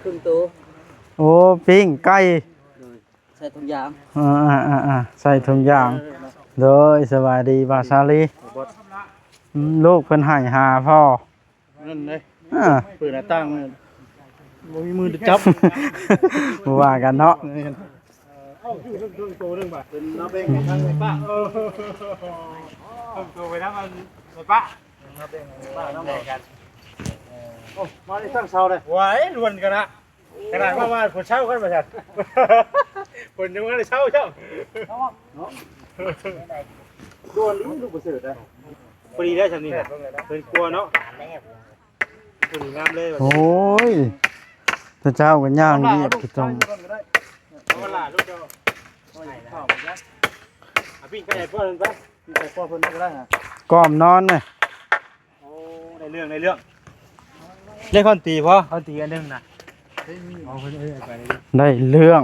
รึ่งตัวโอ้ปิ้งไก่ใส่ถุงยางใส่ถุงยางโดยสวัสดีบาซาลีลูกเพิ่นให้หาพ่อนั่นเลยเปิดหน้าต่างบ่มีมือจับว่ากันเนาะเรื่องโตเรื่องบาดเป็นน้าเบ้งทางป้าโตไปแล้วมันป้าน้าเบ้งป้าน้องแบ่งกันโอ้มาได้ตั้งเสาเลยไหวล้วนกันนะขนาดว่าคนเช่ากันมาจัดคนยังไม่ได้เช่าช่างล้วนนี่ลูกประเสริฐได้พอดีได้ฉันนี่เป็นกลัวเนาะพอดีงามเลยโอ้ยเจ้ากันย่างนี่พี่จอมเอาล่ะลูกเจ้าข้าวไปจ้ะพี่ไก่พ่อเพิ่นไปพี่ไก่พ่อเพิ่นก็ได้ฮะก้อมนอนเลยโอ้ในเรื่องเล่นคอนตีพ่อคอนตีอันนึงนะเอาเพิ่นไปเลยได้เรื่อง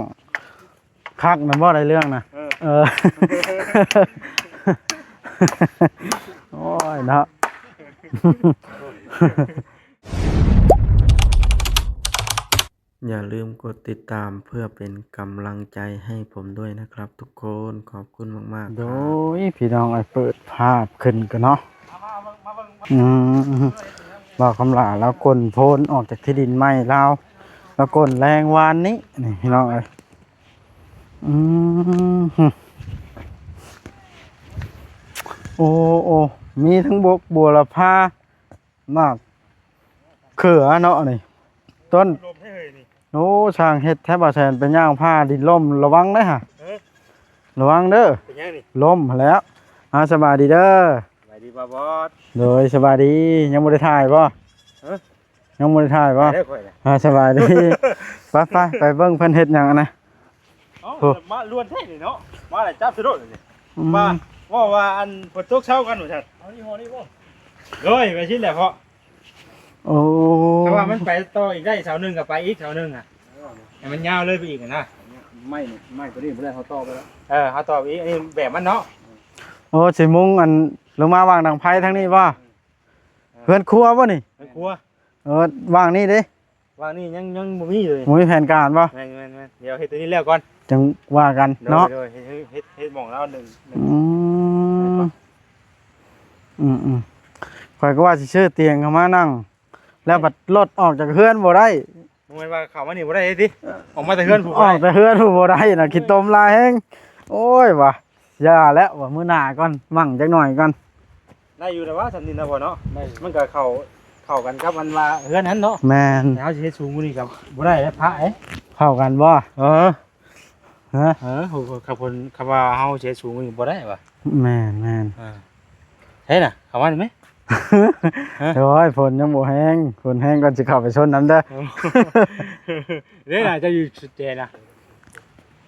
คักนะบ่ได้เรื่องนะโอ้ยเนาะอย่าลืมกดติดตามเพื่อเป็นกำลังใจให้ผมด้วยนะครับทุกคนขอบคุณมากๆโดยพี่น้องไอ้เปิดภาพขึ้นกันเนาะบอกคำลาแล้วกลโพนออกจากที่ดินไหม้แล้วแล้วกลแรงวานนี้นี่พี่น้องไอ้โอ้มีทั้งบกบัวละพามากเขือเนาะนี่ต้นโอ้ช่างเฮ็ดแทบบ่แซนเป็นย่างผ้าดินล่มระวังเด้อฮะระวังเด้อล่มแล้วสบายดีเด้อสบายดีบ่บอสโดยสบายดียังบ่ได้ถ่ายบ่ยังบ่ได้ถ่ายบ่สบายดีไปเบิ่งเพิ่นเฮ็ดหยังนะมาล้วนแท้นี่เนาะมาหลายจับสะดุดนี่ว่าอันฝนตกเช้ากันหนูชัดเอานี่ห่อนี่บ่เลยไปชิ้นแหละเพาะโอ้ถ้าว่ามันไปต่ออีกได้เสาหนึ่งกับไปอีกเสาหนึ่งอ่ะแต่มันยาวเลยไปอีกนะไม่ตัวนี้ไม่ได้เขาต่อไปแล้วเขาต่อไปอีกอันนี้แบบมันเนาะโอ้สิมุงอันลงมาวางดังไพ่ทั้งนี้ว่าเพื่อนครัวป่ะนี่เพื่อนครัววางนี่ดิวางนี่ยังบ่มีเลยมีแผนการป่ะแม่เดี๋ยวเฮ็ดตัวนี้แล้วก่อนจังว่ากันเนาะเฮ็ดหม่องแล้วหนึ่งข่อยก็ว่าสิชื่อเตียงเข้ามานั่งแล้วบัดรถออกจากเฮือนบ่ได้ทำไมว่าเข้ามานี่บ่ได้สิออกมาแต่เฮือนผู้ออกแต่เฮือนผู้บ่ได้น่ะคิดต้มลายแฮงโอ้ยว่ะอย่าแล้วว่ามื้อหน้าก่อนมั่งจักหน่อยก่อนได้อยู่แต่ว่าสันนิษฐานบ่เนาะมันก็เข้ากันครับมันว่าเฮือนนั้นเนาะแม่นเฮาสิเฮ็ดสูงกว่านี้ครับบ่ได้แล้วพระเข้ากันบ่ครับคนคำว่าเฮาสิเฮ็ดสูงกว่านี้บ่ได้ว่ะแม่นเฮ้ยน่ะเข้ามาได้มั้ยโอ้ยฝนยังบ่แห้งฝนแห้งก่อนสิเข้าไปชนน้ำเด้อเด้น่ะจะอยู่สุดเจน่ะ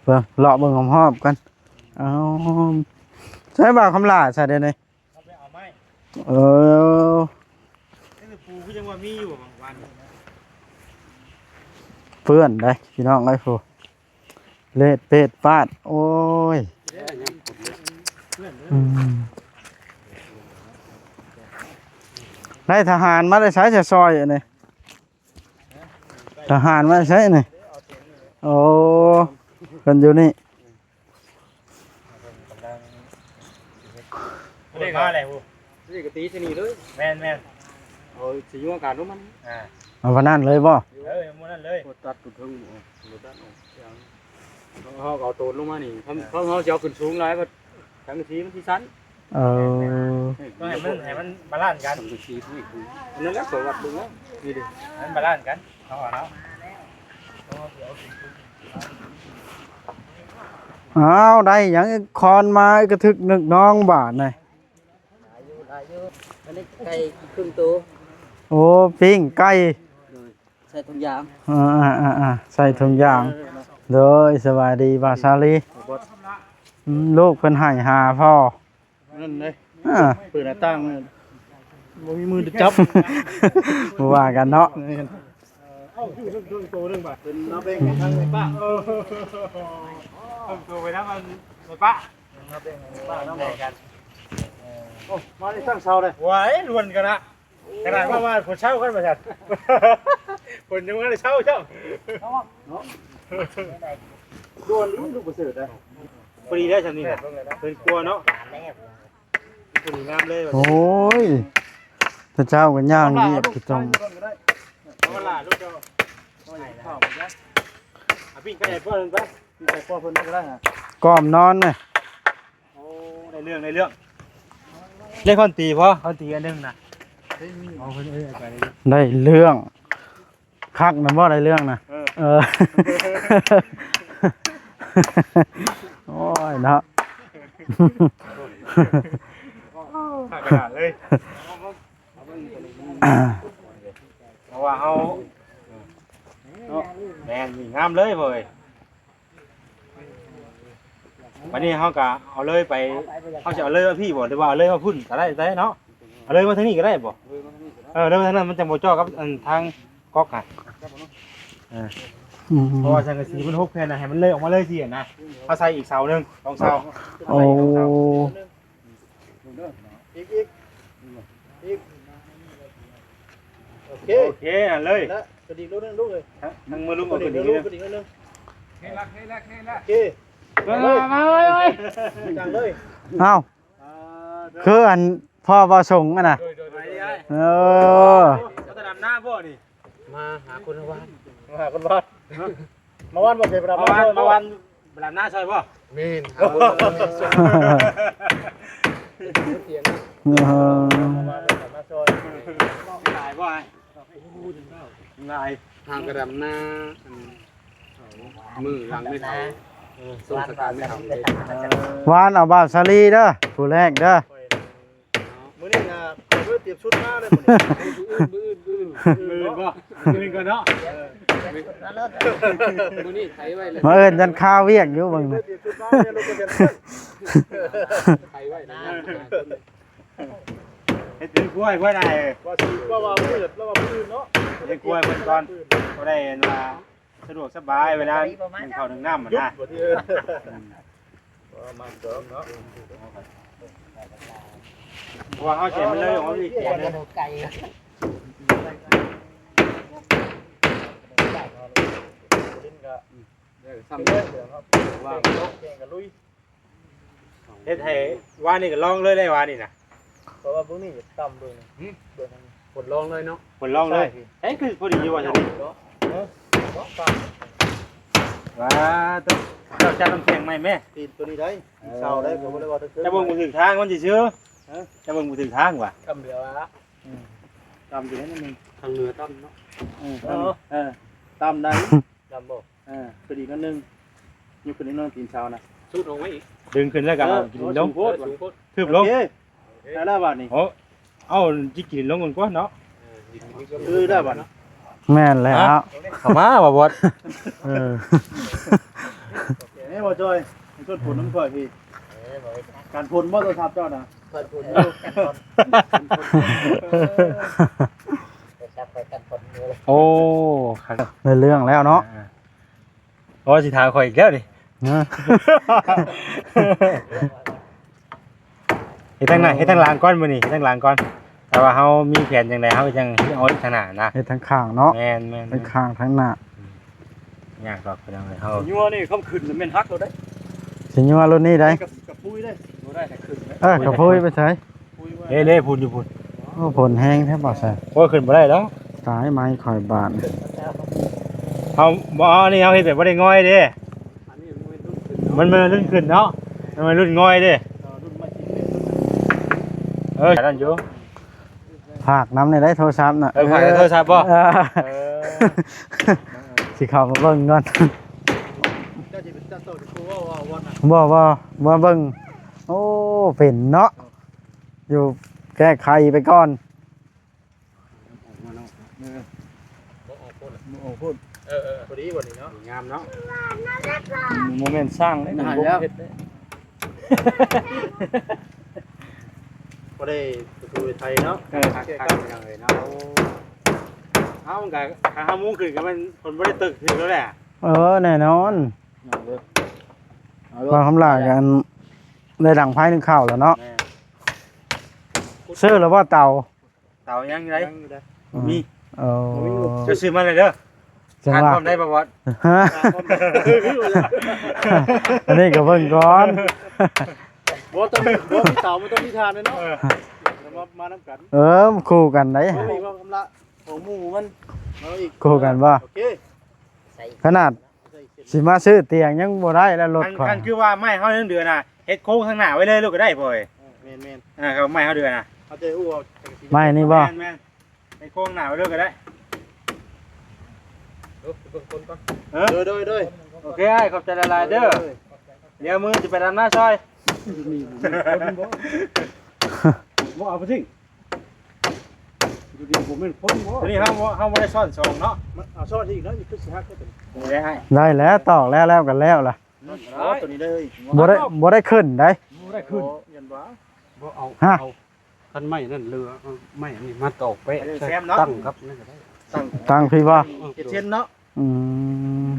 เบิ่งเลาะเบิ่งหอมๆกันเอาใช้บ่าวคำลาใช่เด้นี่เอาไม้นี่ปูคือจังว่ามีอยู่บางวันเพื่อนได้พี่น้องไอ้ผู้เล็ดเป็ดปาดโอ้ยได้ทหารมาได้ใช้จะซอยอันนี้ทหารมาใช้นี่โอ้กันอยู่นี่เรียกว่าอะไรฮู้เรียกกะตีชนีเลยแม่นโอ้ยสิอยู่อากาศรู้มันเอาวันนั้นเลยบ่มื้อนั้นเลยตัดตุ่ถึงตัดเฮาเอาตูนลงมานี่เฮาจะเอาขึ้นสูงหลายบ่ทั้งทีมันสิสั้นต้องให้มันบาลานซ์กันนั่นแหละตัววัดดูนะนี่ดิมันบาลานซ์กันเอาเนาะอ้าวได้ยังคอนมากระทึกนึกน้องบาทหน่อยได้อยู่อันนี้ไก่ครึ่งตัวโอ้ปิ้งไก่ใส่ถุงยางใส่ถุงยางโดยสวัสดีบาซาลีลูกเพิ่นให้หาพ่อนั่นเลยเปิดหน้าต่างบ่มีมือจับว่ากันเนาะเรื่องโตเรื่องบาดเป็นน้าเบ้งทางป้าโตไปแล้วมันป้าน้าเบ้งป้าน้าแบ่งกันโอ้มาได้ตั้งเสาเลยไหวล้วนกันนะขนาดว่าคนเช่ากันมาจัด คนยังไม่ได้เช่าเจ้า โดนลูกประเสริฐเลย พอดีได้ฉันนี่เป็นกลัวเนาะพอดีงามเลย โอ้ยพระเจ้าก็ย่างเรียบคือตรง เอาล่ะลูกเจ้าปิ้งไก่พ่อเพิ่นไปปิ้งไก่พ่อเพิ่นก็ได้ฮะ ก้อมนอนไหม โอ้ในเรื่องเล่นคอนตีพ่อคอนตีอันนึงนะเอาเพิ่นไปเลย ได้เรื่องคักมันบ่ได้เรื่องนะเออ โอ้ยเนาะ ขาดกระดาษเลยเพราะว่าเอาแมนมีงามเลยเว้ยวันนี้เขาก็เอาเลยไปเขาจะเอาเลยว่าพี่บ่หรือว่าเอาเลยว่าพุ่นก็ได้เนาะเอาเลยว่าทางนี้ก็ได้บ่เลยว่าทางนั้นมันจะโมจ่อกับทางก๊อกอ่ะเพราะว่าสังกะสีมัน6แผ่นนะให้มันเลยออกมาเลยสินะเขาใส่อีกเสานึง2เสา โอ้ โอเคเลย กระดิ่งลูกนึงลูกเลย ทั้งมือลุกกับกระดิ่ง ลู นี่ กกระดิ่งนึง โอเค มาเลย จังเลย เอ้าคืออันพ่อบ่ส่งอ่ะนะเออ เขาจะนำหน้าพ่อนี่ มาหาคนวัดมาหาคนวัดมาวันบอกเก็บประ มาวันบลำหน้าซอยพ่อ มีน เออ มาซอย ลายพ่อลาย ทางกระดำหน้ามือหลังไม่เท่าส่งสการไม่เท่า หวานเอาบ่าวสาลีเด้อผู้แรกเด้อ มื้อนี้นะเพิ่นเตรียมชุดมาเลยมื้อนี้ มือพ่อมือก่อนเนาะ มื้อนี้ไถไว้เลย มาเอิ้นจันข้าวเวียกอยู่เบิ่ง เพิ่ น่ะ นเตรียมชุดมาเนี่ยลูกกระเด็นไถไว้นะ เฮ็ดกล้วยได้ ว่าสิว่ามืดแล้วว่ามื้อเนาะ เฮ็ดกล้วยเพิ่นก่อนบ่ได้ว่าสะดวกสบายเวลานึ่งข้าวนึ่งน้ำมันนะ บ่ที่มาเติมเนาะ เพราะว่าเฮาเจ็บมันเลยของพี่เจ็บเลย ไก่ ซ้ำเลยครับว่าเก่งกับลุย เฮ็ดให้ว่านี่ก็ลองเลยได้ว่านี่น่ะ เพราะว่าพวกนี้ต่ำด้วยเบิ่งผลลองเลยเนาะ ผลลองเลยเอ้ยคือพอดีอยู่ว่าจังนี้ว่าต้องเจ้าจัดน้ำแข็งไหมแม่ ตีนตัวนี้ได้เศร้าได้ผมเลยว่าถ้าเกิด จะเบิ่งบ่ถึงทางมันสิซื่อจะเบิ่งบ่ถึงทางว่ะ ทำเดียวละ ตำอยู่นั่นนึง ทางเหนือต่ำเนาะ ตำได้ ต่ำบ่ พอดีนั่นนึงอยู่ขึ้นนอนตีนเช้านะ ชุดลงไว้อีก ดึงขึ้นแล้วก็กินลง สูงโคตร คืบลง ได้แล้วบาทนี่ โอ้เอาจิกินลงก่อนเนาะ คือได้บาท แม่นแล้ว เข้ามาบ่บด เออ นี่บ่จอยต้นผลน้ำก่อยพี่การผลบ่ต้องทับเจ้านะ เปิดผลจับไปกันผลเลย โอ้ครับ ได้เรื่องแล้วเนาะ โอ้สิถามข่อยอีกแล้วดิ นะ เฮ็ดทั้งหน้าเฮ็ดทั้งหลังก่อนมื้อนี้เฮ็ดทั้งหลังก่อนแต่ว่าเฮามีแผนจังไดเฮาจังเอาทางหน้านะ เฮ็ดทั้งข้างเนาะ แม่น ทั้งข้างทั้งหน้าย ากดอกพี่น้องเฮา ยัวนี่เขาขึ้นแม่นฮักเราได้ สิยัวรุ่นนี้ได้ กับปุ้ยได้บ่ได้แต่ขึ้น กระพุ้ยไปใช้ ปุ้ยว่า เล่พูนอยู่พูน โอ้ผลแห้งแท้บ่ใส่ โอ้ขึ้นบ่ได้แล้ว ตายไม้ข่อยบาด เฮาบ่นี่เฮาเฮ็ดแบบบ่ได้ง่อยเด้ อันนี้มันรุ่นขึ้น มันรุ่นขึ้นเนาะมันรุ่นง่อยเด้ รุ่นมาจริง นั่นอยู่ ภาคน้ำในได้โทรศัพท์น่ะ ฝากโทรศัพท์บ่ สิเข้ามาเบิ่งก่อน เจ้าจะเป็นเจ้าโตจะกูว่าวันน่ะ บ่เบิ่งโอ้เป็นเนาะอยู่แก้ไขไปก่อน พอดีวันนี้เนาะ งามเนาะ โมเมนต์สร้างได้ หายแล้วพอได้ดูไทยเนาะ คักจังเลยเนาะเฮาก็ถ้าเฮามุ่งขึ้นก็มันคนบ่ได้ตึกถึงแล้วแหละ แน่นอนว่าคำลากันได้ดังไพ่นึงข้าวแล้วเนาะซื้อแล้วว่าเตา เต่ายังไงมี โอ้ จะซื้อมาเลยเด้อ จัง ทาน หวะ ความได้ประวัติ ฮะอันนี้ก็เบิ่งก่อน บ่ต้องบ่มีเตามันต้องมีทานเลยเนาะมาน้ำกัน คู่กันได้ เอาอีกว่าคำละของหมูมันเอาอีก คู่กันบ่ โอเค ขนาดสิมาซื้อเตียงยังบ่ได้แล้วรถข่อย คันคือว่าไม้เฮาเดือนน่ะเฮ็ดโค้งข้างหน้าไว้เลยลูกก็ได้พ่อย แม่น ก็ไม้เฮาเดือนน่ะ ๆเอาใจอู้เอา ไม่นี่บ่ แม่นๆเฮ็ดโค้งหน้าไว้เลยก็ได้ โดย โอเคอ้ายขอบใจหลายๆเด้อเดี๋ยวมือสิไปดำหน้าซอย บ่เอาไปทิ้งดูดิผมเป็นคนบ่ ทีนี้เฮาบ่ได้ซ่อนซองเนาะ เอาซอสอีกเนาะนี่คือสิฮักก็เป็น นี่ได้อ้าย ได้แล้วตอกแล้วกันแล้วล่ะ อ๋อตัวนี้เลย บ่ได้ขึ้นได้ บ่ได้ขึ้นยันบ่ บ่เอา ฮะ เอาคันไม้นั่นเรือเอาไม้อันนี้มาตอกเป๊ะ แซมเนาะ ตั้งครับนั่นก็ได้ ตั้งพี่บ่ เจ็ดเส้นเนาะ อืม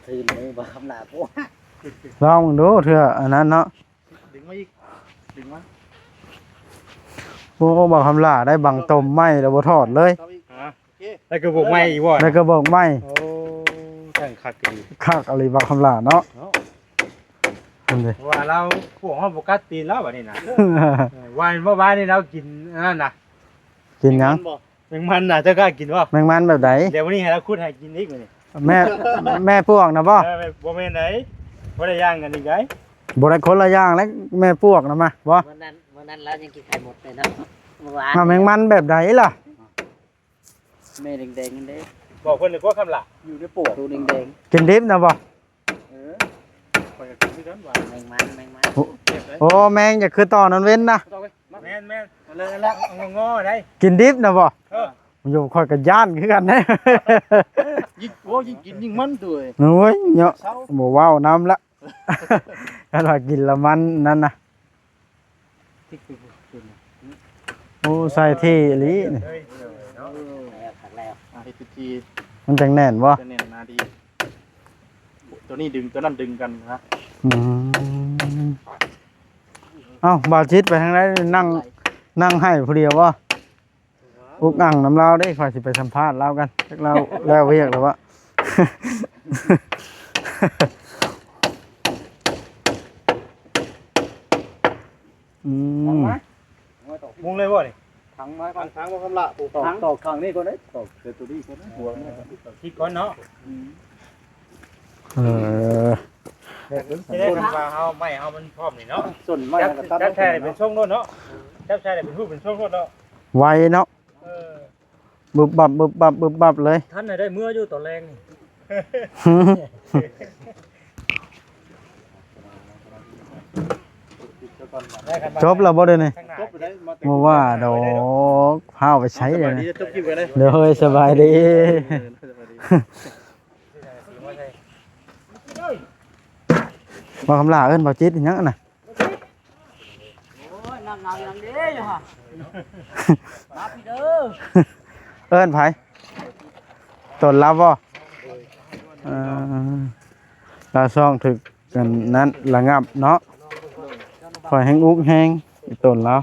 ตื่นเลยบ่คำลาโอ้ ลองดูเถอะอันนั้นเนาะ ดึงมาอีกดึงมา โอ้บอกคำลาได้บังต้มไหมแล้วบ่ทอดเลย เอาอีก แล้วก็บุกไม้อีกบ่ แล้วก็บอกไหม โอ้แต่งคักดี คักอะไรบักคำลาเนาะนั่นดิ ว่าเราพวกเฮาบ่กัดตีนแล้วบัดนี้นะวานเมื่อวานนี่เรากินนั่นน่ะ กินหยัง แมงมันน่ะเจ้ากล้ากินบ่ แมงมันแบบไหน เดี๋ยววันนี้ให้เราคุดให้กินอีกมื้อนี้ แม่พวกนะบ่ บ่แม่นไหนบ่ได้ย่างกันอีกไง บ่ได้คนละอย่างแล้วแม่พวกนะมาบ่ วันนั้นเรายังกินไข่หมดเลยเนาะเมื่อวาน มาแมงมันแบบไหนล่ะ แม่แดงๆนั่นเด้ บอกเพิ่นเลยว่าคำละ อยู่ในปวด ดูแดง กินดิบนะบ่ ไปกับกินด้วยกันว่า ๆแมงมัน โอ้แมงอย่าคือต่อนั้นเว้นนะ แม่นแล้วงอๆได้ กินดิบนะบ่ เออ อยู่ค่อยกับย่านคือกันเด้ ยิ่งโอ้ยิ่งกินยิ่งมันตัว โอ้ยเนาะบ่ว้าวน้ำละถ้าว่ากินละมันนั่นน่ะโอ้ใส่ที่อีหลีนี่ แล้วขัดแล้ว เฮ็ดพิธี มันจังแน่นบ่ จะเน้นนาดีตัวนี้ดึงตัวนั้นดึงกันนะ อืมเอ้าบ่าวจิตไปทางไหนนั่งให้ผู้เดียวบ่อุกอั่งน้ำลาวได้ค่อยสิไปสัมภาษณ์ลาวกันจักเราแล้วเรียกแล้วว่า อืม มุงเลยบ่นี่ ทั้งไม้ก่อนทั้งว่าคำละปลูกตอกข้างนี้ก่อนเด้ตอกตัวนี้ก่อนหัวนี่ คิดก่อนเนาะ เออ จะได้กันว่าเฮาไม่เฮามันพร้อมนี่เนาะ ส่วนไม้ จับแท้เป็นช่วงโน้นเนาะจับแท้เป็นรูปเป็นช่วงโน้นเนาะ ไวเนาะ เออ บึบบับบึบบับบึบบับเลย ท่านน่ะได้เมื่ออยู่ตอนแรงนี่ จบแล้วบ่เด้อนี่ จบไปได้มา บ่ว่าดอกพาเอาไปใช้เลยนะ จบคลิปไปเลย เดี๋ยวเฮ้ยสบายดีบ่คำลาเอิ้นบ่จิตอีหยังอะน่ะ โอ้ยนั่งเงาอย่างนี้อยู่ฮะมาพี่เด้อ เอิ้นไผต้นลาบ่ลาซ่องถึกกันนั้นระงับเนาะคอยแห้งอุกแห้งอีต้นแล้ว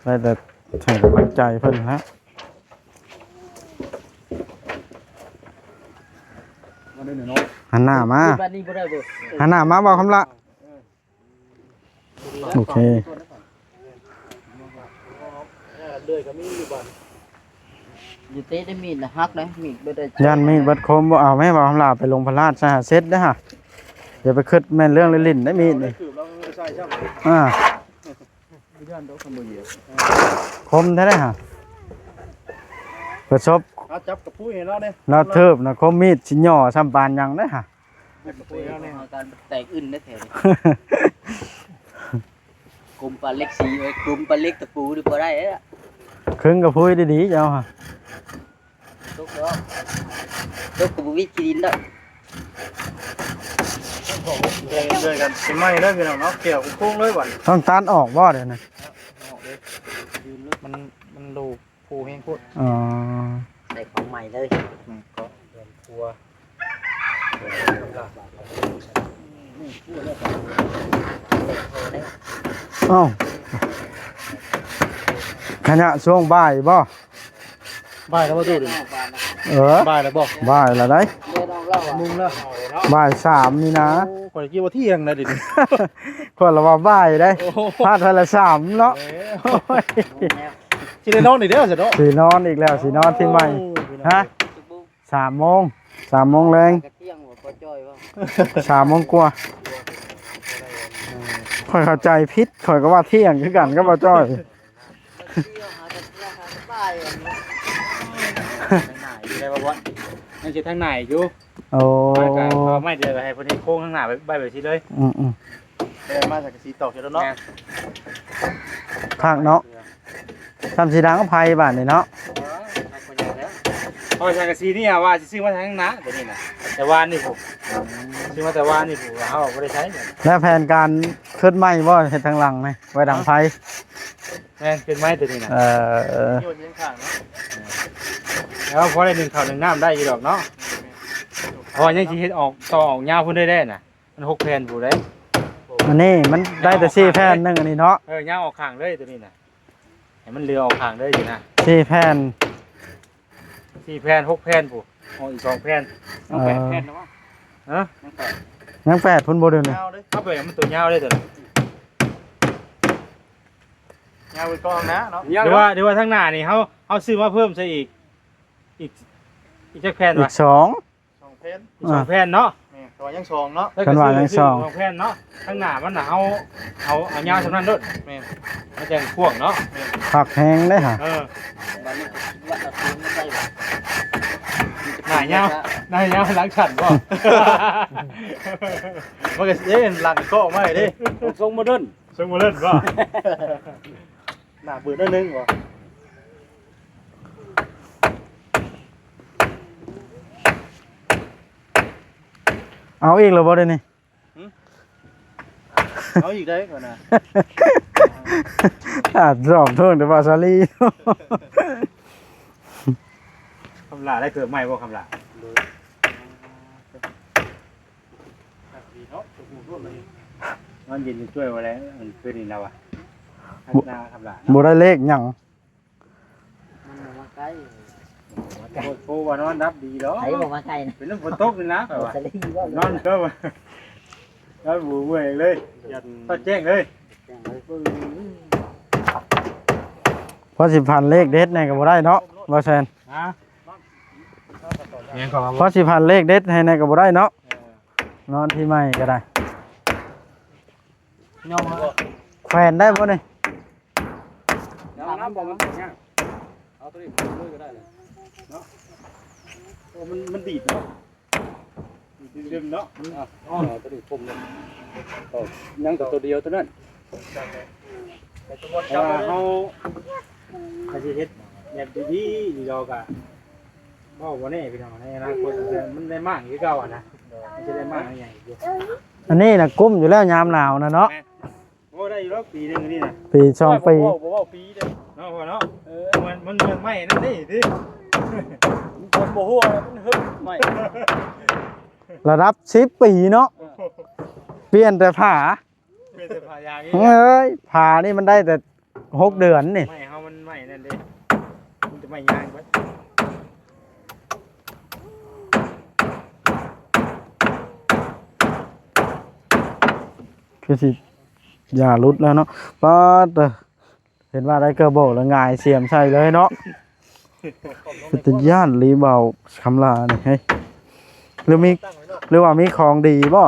ได้แต่ให้กำลังใจเพิ่นฮะหันหน้ามา บ้านนี้บ่ได้บ่ หันหน้ามาบอกคำละโอเค อยู่เต้ได้มีดนะฮักนะมีดบ่ได้ ยันมีดบัดคมบ่เอาแม่บอกคำลาไปลงพระราชสหเสร็จเด้อฮะอย่าไปคิดแม่นเรื่องลิ้นๆได้มีดนี่ คือเราใช่ใช่ อ่าคมแท้ๆฮะประสบ เอาจับกับผู้เห็นแล้วเนี่ย เราเทิบนะคมมีดสิย่อซ้ำปานหยังเด้อฮะ กับผู้เห็นแล้วเนี่ย เอาการแตกอึนได้แถวนี้กลมปลาเล็กสีไว้กลมปลาเล็กตะปูดิบ่ได้เด้อ ครึ่งกับพุ้ยดีๆเจ้าฮะ ตกดอกตกกับบ่มีขี้ดินดอก เรื่อยกันสิไม่เลยพี่น้องเนาะเกี่ยวกับโค้งเลยบ่ ต้องตัดออกบ่เดี๋ยวนี้ มันดูผู้แห้งโคตร อ๋อ ได้ของใหม่เลย ก็เดินครัว เอ้า ขณะช่วงบ่ายบ่ บ่ายแล้วบ่ตู้ดิ บ่ายแล้วบ่ บ่ายละได้ เดินออกเล่าอ่ะ มุงแล้ว บ่ายสามนี่นะ ข่อยคิดว่าเที่ยงนะดิ คนละว่าบ่ายได้พลาดวันละสามเนาะ สิได้นอนอีกเด้อสิเนาะ สีนอนอีกแล้วสีนอนที่ใหม่ฮะ3 โมง3 โมงแรง กระเที่ยงหัวปลาจ้อยว่า 3 โมงกว่าข่อยเข้าใจผิดข่อยก็ว่าเที่ยงคือกันก็บ่จ้อย เที่ยวหากระเที่ยงหากระป้ายอย่างนี้ ทางไหนอยู่ได้บ่วะนั่นสิทางไหนอยู่ โอ้ มาไกลเขาไม่เดี๋ยวให้เพิ่นเฮ็ดโค้งข้างหน้าไปแบบนี้เลย อืม ได้มาจากสีตอกอยู่แล้วเนาะ ข้างเนาะทำสีดังก็ไพ่บ้านนี่เนาะ เพราะทางกะซีนี่ว่าสิซื้อมาทางหน้าเดี๋ยวนี้น่ะแต่ว่านี่ผมซื้อมาแต่ว่านี่ผมเฮาบ่ได้ใช้เนี่ย แล้วแผนการขึ้นไม้บ่เฮ็ดทางหลังไหมไว้ดังไฟ แม่นเป็นไม้ตัวนี้น่ะ ที่ว่าเที่ยงข้างเนาะ แล้วพอได้1ข้าว1น้ำได้อยู่ดอกเนาะเพราะยังสิเฮ็ดออกต่อออกยาวพุ่นได้น่ะมัน6แผ่นผู้ได้ อันนี้มันได้แต่4 แผ่นหนึงอันนี้เนาะ ยาวออกข้างเลยตัวนี้น่ะให้มันเรือออกข้างเลยสินะ 4 แผ่น 4แผ่น6แผ่นผู้อ๋ออีก2แผ่นต้อง8แผ่นนะวะฮะ ยัง8พุ่นบ่เด้อนี่ ยาวเลย เอาไปมันตัวยาวเลยตัวนี้ ยาวไปกองนะเนาะ เดี๋ยวว่าทางหน้านี่เฮาซื้อมาเพิ่มซะอีกจักแผ่น อี วะ ก2 2เพน อีก2แผ่นเนาะ นี่ตัวยัง2เนาะ กันว่ายังสอง แผ่นเนาะทางหน้ามันน่ะเอายาวสำนั้นโดด แม่น มันจังพ่วงเนาะ ผักแห้งได้ค่ะ วันนี้วัดละคืนไม่ได้หรอก หน้ายาวหลังฉันบ่ มันก็เด้หลังก็ออกมาให้เด้ ทรงโมเดิร์น สมมุติเล่นบ่ หน้าเบื่อนิดนึงบ่ เอาอีกแล้วบ่เด้อนี่ เอาอีกได้ก่อนนะ รอบเทิงแต่ว่าซาลี คำลาได้เกิดใหม่บ่คำลา ดีเนาะจะพูดร่วมเลย มันเย็นช่วยไว้แล้วมันคืนนี้แล้วอ่ะหน้าคำลา บ่ได้เลขหยัง มันมาใกล้ โคว่านอนรับดีเนาะ ไอ้บอกมาใกล้นะ เป็นน้ำฝนตกเลยนะ สลีว่าน อนก็นอนบูเมื่อยเลยตัดแจ้งเลย เพราะสิพันเลขเด็ดนี่ก็บ่ได้เนาะว่าแซน ฮะยังก่อน เพราะสิพันเลขเด็ดให้นี่ก็บ่ได้เนาะนอนที่ใหม่ก็ได้ ยอม แขวนได้บ่นี่ น้ำบอกมันเนี่ยเอาตัวนี้ด้วยก็ได้เลยเนาะมันดีดเนาะดึงเนาะอ๋อตัวนี้ผมเลยยังตัวเดียวตัวนั้นแต่ว่าเขาอาจจะเฮ็ดแบบดีๆดีดอกอะบ่บ่แน่พี่น้องในอนาคตมันได้มากคือเก่าอ่ะนะมันจะได้มากใหญ่อยู่ อันนี้น่ะกุ้มอยู่แล้วยามหนาวนะเนาะ โอ้ได้อยู่แล้วปีนึงนี่นะ ปี2 ปี บ่ปีเด้เนาะพ่อเนาะมันไม่นั่นนี่ดิ คนบ่ฮู้มันฮึบไม่ ระดับ10 ปีเนาะเปลี่ยนแต่ผ้า เป็นแต่พายางนี่ เอ้ยผ้านี่มันได้แต่6 เดือนนี่ ไม่เฮามันไม่นั่นเด้มันจะไม่ยางเบิด คือสิอย่าหลุดแล้วเนาะป๊าดเห็นว่าได้เกระโบกแล้วง่ายเสียมใส่เลยเนาะเป็นตาย่านรีเบาคำลานี่เฮ้ยหรือว่ามีของดีบ่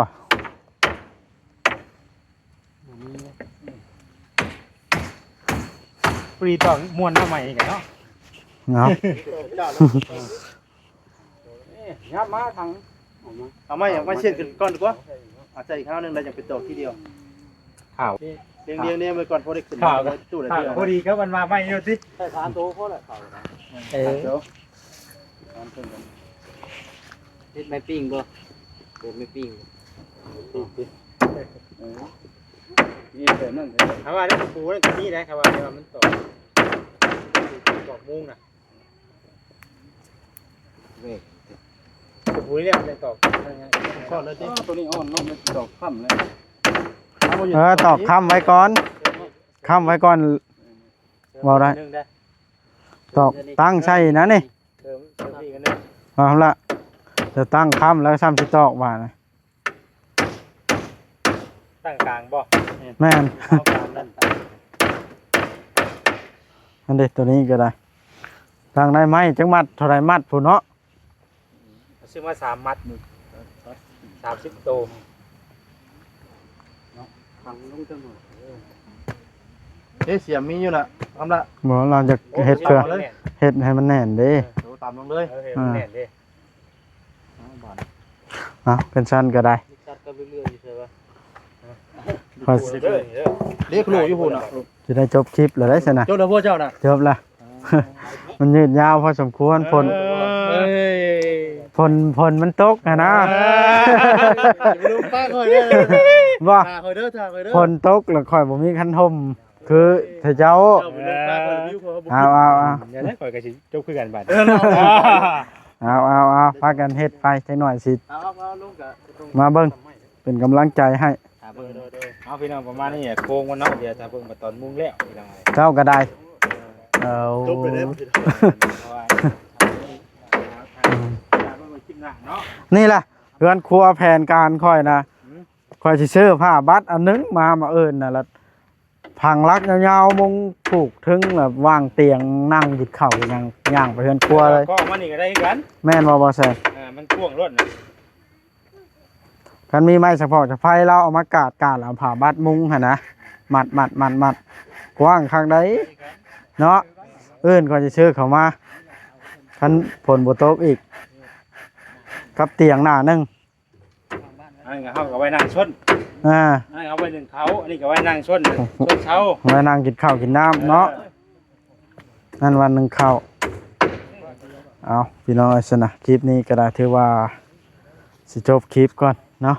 ปรีต่อม่วนมาใหม่กันเนาะ เนาะ ยับมาทาง เอามาอย่างมาเช็ดกันก่อนดีกว่าอาจจะอีกครั้งนึงเราจะไปตอกทีเดียว ข่าว เรียงๆไปก่อนพอได้ขึ้น ข่าว ตู้ได้ ข่าว เดียว พอดีครับมันมาใหม่อยู่สิ ใส่3ตัวพอละเขา เดี๋ยว เฮ็ดไม่ปิ้งบ่เฮ็ดไม่ปิ้ง นี่เสริมนั่นถามว่าได้ปูนั่นนี่ได้ครับว่ามันต่อบอกมุ้งน่ะปูนี่ได้ตอก ก่อนเลยดิ ตัวนี้อ่อนลงมันตอกค่ำเลย ตอกค้ำไว้ก่อนค้ำไว้ก่อน เว้าได้ นึงได้ ตอกตั้งใช่นะนี่ เติมพี่กันเนี่ย เอาละจะตั้งค้ำแล้วก็ซ้ำสิตอกว่านะ ตั้งกลางบ่ แม่น เอากลางนั่น อันเด็ดตัวนี้ก็ได้ตั้งได้ไหมจังมัดเท่าไรมัดผู้เนาะ ซื้อมา3 มัด30 โต ทางลงจังหวะ เฮ้ยเสียมีอยู่น่ะทำละ บ่เราจะเฮ็ดเพื่อ เลย เฮ็ดให้มันแน่นเด้ โตตามลงเลยเห็นแน่นดิ เอาเป็นชั้นก็ได้ จัดกันเรื่อยๆอยู่ใช่ป่ะ พอ เด้อเรียกลูกอยู่พุ่นน่ะ จะได้จบคลิปแล้วได้สินะ เจ้าเด้อพ่อเจ้าน่ะ จบละ มันยืดยาวพอสมควรฝน เอ้ย ฝนมันตกอะนะ ลูกป้าคอยเด้อ ว่า ถ่าคอยเด้อถ่าคอยเด้อ ฝนตกแล้วค่อยบ่มีคันห่มคือถ้าเจ้า เจ้าเป็นลูกป้าคอยวิวเขาบ่ เอา เดี๋ยวได้ข่อยก็สิจบคือกันบัด เอาพากันเฮ็ดไปจักหน่อยสิ เอาลูกกะ มาเบิ่งเป็นกำลังใจให้ ถ้าเบิ่งเอาพี่น้องประมาณนี้โค้งมันเนาะเดี๋ยวถ้าเบิ่งมาตอนมุ้งแล้วพี่น้อง เจ้าก็ได้เอา จบเลยเด้อ เพราะว่าเบิ่งคลิปหน้าเนาะ นี่ล่ะเรือนครัวแผนการค่อยนะค่อยสิซื้อผ้าบัดอันนึงมาเอิ้นน่ะแล้วพังรักยาวๆมุงผูกถึงแบบวางเตียงนั่งหยิบข้าวย่างไปเรือนครัวเลย ก็มานี่ก็ได้คือกัน แม่นบ่แซ่บ มันพ่วงรถน่ะ กันมีไม้เฉพาะจากไฟเราเอามากาดแล้วเอาผ้าบัดมุงหั่นนะมัดกว้างข้างใดเนาะเอิ้นก็จะซื้อเข้ามาคันฝนบ่ตกอีกกับเตียงหน้านึง อันนี้ก็เฮาก็ไว้นั่งชน อ่า อันนี้เอาไว้หนึ่งเขาอันนี้ก็ไว้นั่งชนเช้า ไว้นั่งกินข้าวกินน้ำเนาะนั่นวันหนึงข้าวเอาพี่น้องไอ้สนะคลิปนี้ก็ได้ถือว่าสิจบคลิปก่อนเนาะ